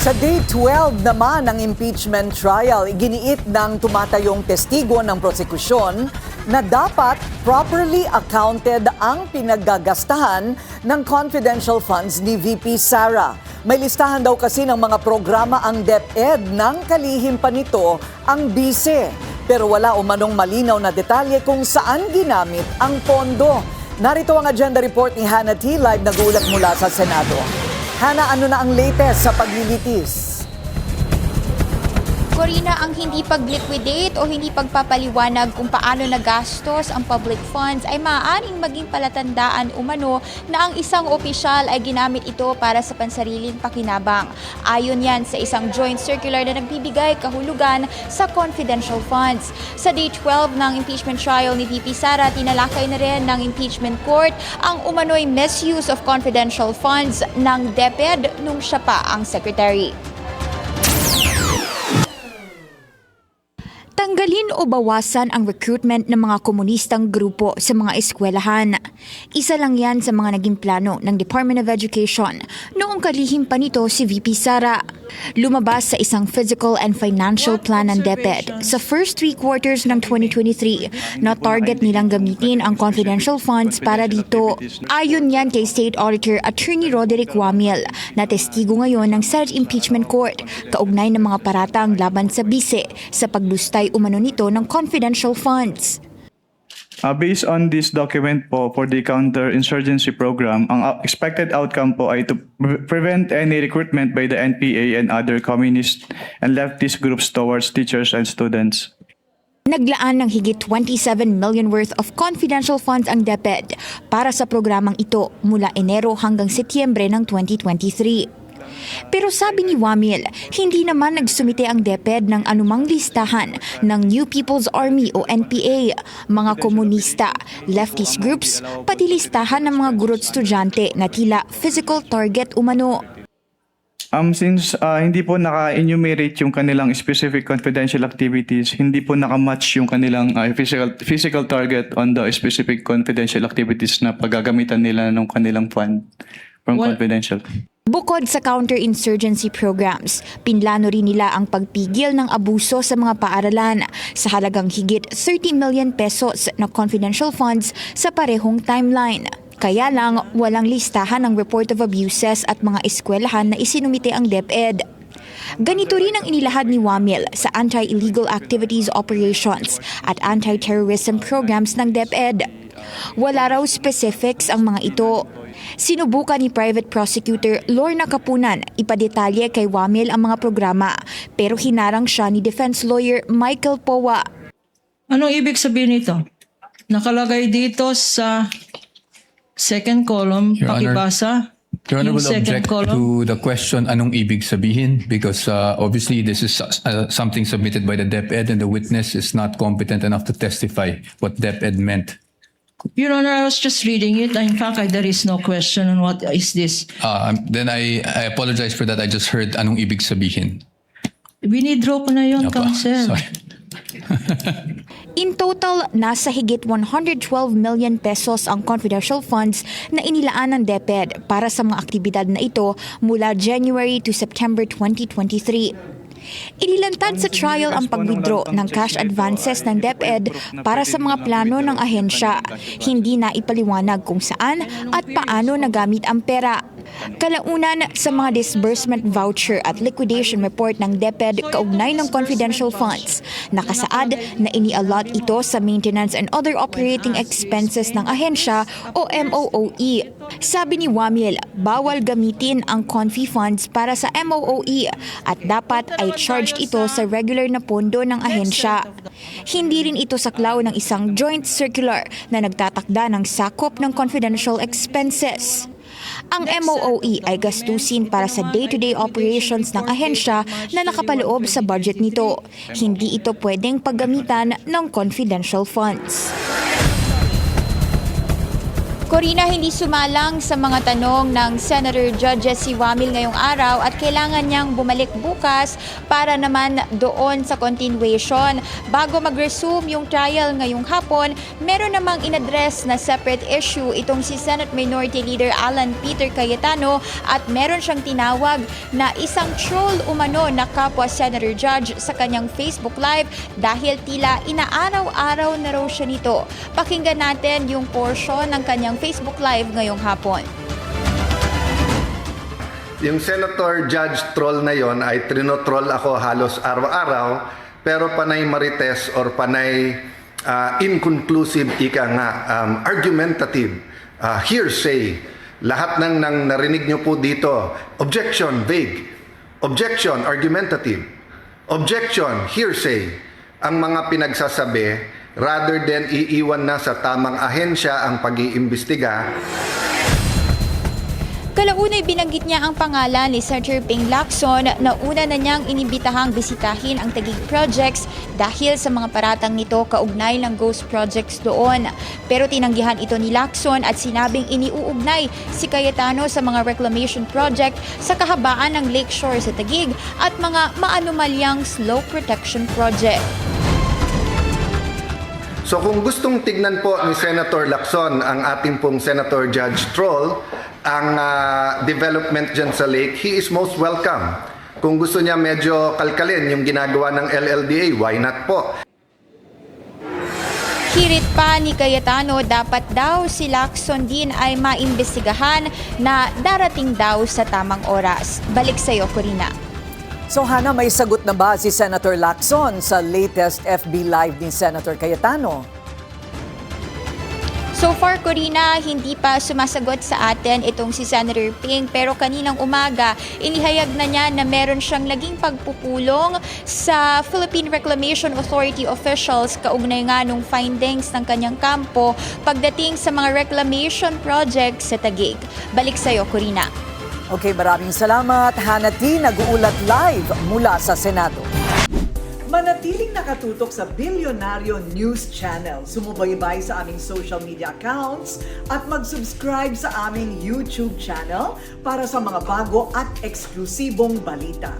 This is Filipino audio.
Sa day 12 naman ng impeachment trial, iginiit ng tumatayong testigo ng prosekusyon na dapat properly accounted ang pinaggagastahan ng confidential funds ni VP Sara. May listahan daw kasi ng mga programa ang DepEd nang kalihim pa nito ang bise. Pero wala umanong malinaw na detalye kung saan ginamit ang pondo. Narito ang agenda report ni Hannah T. Live nag-uulat mula sa Senado. Hannah, ano na ang latest sa paglilitis? Corina, ang hindi pag-liquidate o hindi pagpapaliwanag kung paano nagastos ang public funds ay maaaring maging palatandaan umano na ang isang opisyal ay ginamit ito para sa pansariling pakinabang. Ayon yan sa isang joint circular na nagbibigay kahulugan sa confidential funds. Sa day 12 ng impeachment trial ni VP Sara, tinalakay na rin ng impeachment court ang umano'y misuse of confidential funds ng DepEd nung siya pa ang secretary. Tanggalin o bawasan ang recruitment ng mga komunistang grupo sa mga eskwelahan. Isa lang yan sa mga naging plano ng Department of Education noong kalihim pa nito si VP Sara. Lumabas sa isang physical and financial plan ng DepEd sa first 3 quarters ng 2023 na target nilang gamitin ang confidential funds para dito. Ayon yan kay State Auditor Attorney Roderick Wamiel na testigo ngayon ng Senate Impeachment Court kaugnay ng mga paratang laban sa bise sa paglustay umano nito ng confidential funds. Based on this document po for the counter-insurgency program, ang expected outcome po ay to prevent any recruitment by the NPA and other communist and leftist groups towards teachers and students. Naglaan ng higit 27 million worth of confidential funds ang DepEd para sa programang ito mula Enero hanggang Setyembre ng 2023. Pero sabi ni Wamiel, hindi naman nagsumite ang DepEd ng anumang listahan ng New People's Army o NPA, mga komunista, leftist groups, pati listahan ng mga guro't estudyante na tila physical target umano. Since hindi po naka-enumerate yung kanilang specific confidential activities, hindi po naka-match yung kanilang physical target on the specific confidential activities na paggagamitan nila ng kanilang fund from confidential. Bukod sa counter-insurgency programs, pinlano rin nila ang pagpigil ng abuso sa mga paaralan sa halagang higit 30 million pesos na confidential funds sa parehong timeline. Kaya lang, walang listahan ng report of abuses at mga eskwelahan na isinumite ang DepEd. Ganito rin ang inilahad ni Wamiel sa Anti-Illegal Activities Operations at Anti-Terrorism Programs ng DepEd. Wala raw specifics ang mga ito. Sinubukan ni Private Prosecutor Lorna Kapunan ipadetalye kay Wamiel ang mga programa pero hinarang siya ni Defense Lawyer Michael Powa. Anong ibig sabihin nito? Nakalagay dito sa second column, Your Honor, pakibasa. Your Honor Yung will second object column. to the question, anong ibig sabihin? Because obviously this is something submitted by the DepEd and the witness is not competent enough to testify what DepEd meant. Your Honor, I was just reading it. In fact, there is no question on what is this. Then I apologize for that. I just heard anong ibig sabihin. Winidraw ko na yun, Apa, Counsel. sorry. In total, nasa higit 112 million pesos ang confidential funds na inilaan ng DepEd para sa mga aktibidad na ito mula January to September 2023. Inilantad sa trial ang pag-withdraw ng cash advances ng DepEd para sa mga plano ng ahensya. Hindi na ipaliwanag kung saan at paano nagamit ang pera. Kalaunan sa mga disbursement voucher at liquidation report ng DepEd kaugnay ng confidential funds, nakasaad na ini-allot ito sa maintenance and other operating expenses ng ahensya o MOOE. Sabi ni Wamiel, bawal gamitin ang confi funds para sa MOOE at dapat ay charged ito sa regular na pondo ng ahensya. Hindi rin ito saklaw ng isang joint circular na nagtatakda ng sakop ng confidential expenses. Ang MOOE ay gastusin para sa day-to-day operations ng ahensya na nakapaloob sa budget nito. Hindi ito pwedeng paggamitan ng confidential funds. Corina, hindi sumalang sa mga tanong ng Senator Judges si Wamil ngayong araw at kailangan niyang bumalik bukas para naman doon sa continuation. Bago mag-resume yung trial ngayong hapon, meron namang inaddress na separate issue itong si Senate Minority Leader Alan Peter Cayetano at meron siyang tinawag na isang troll umano na kapwa Senator Judge sa kanyang Facebook Live dahil tila inaaraw-araw na raw siya nito. Pakinggan natin yung portion ng kanyang Facebook Live ngayong hapon. Yung Senator Judge troll na yon ay trinotroll ako halos araw-araw, pero panay marites or panay inconclusive, ika nga, argumentative, hearsay. Lahat ng narinig nyo po dito, objection, vague. Objection, argumentative. Objection, hearsay. Ang mga pinagsasabi, rather than iiwan na sa tamang ahensya ang pag-iimbestiga. Kalaunay binanggit niya ang pangalan ni Senator Ping Lacson na una na niyang inibitahang bisitahin ang Taguig Projects dahil sa mga paratang nito kaugnay ng ghost projects doon. Pero tinanggihan ito ni Lacson at sinabing iniuugnay si Cayetano sa mga reclamation project sa kahabaan ng Lakeshore sa Taguig at mga maanumalyang slow protection project. So kung gustong tignan po ni Senator Lacson ang ating pong Senator Judge Troll, ang development dyan sa lake, he is most welcome. Kung gusto niya medyo kalkalin yung ginagawa ng LLDA, why not po? Hirit pa ni Cayetano, dapat daw si Lacson din ay maimbestigahan na darating daw sa tamang oras. Balik sa iyo, Corina. So Hana, may sagot na ba si Senator Lacson sa latest FB Live ni Senator Cayetano? So far, Corina, hindi pa sumasagot sa atin itong si Senator Ping, pero kaninang umaga, inihayag na niya na meron siyang naging pagpupulong sa Philippine Reclamation Authority officials kaugnay nga nung findings ng kanyang kampo pagdating sa mga reclamation project sa Taguig. Balik sa iyo, Corina. Okay, maraming salamat. Hana T. nag-uulat live mula sa Senado. Manatiling nakatutok sa Bilyonaryo News Channel. Sumubaybay sa aming social media accounts at mag-subscribe sa aming YouTube channel para sa mga bago at eksklusibong balita.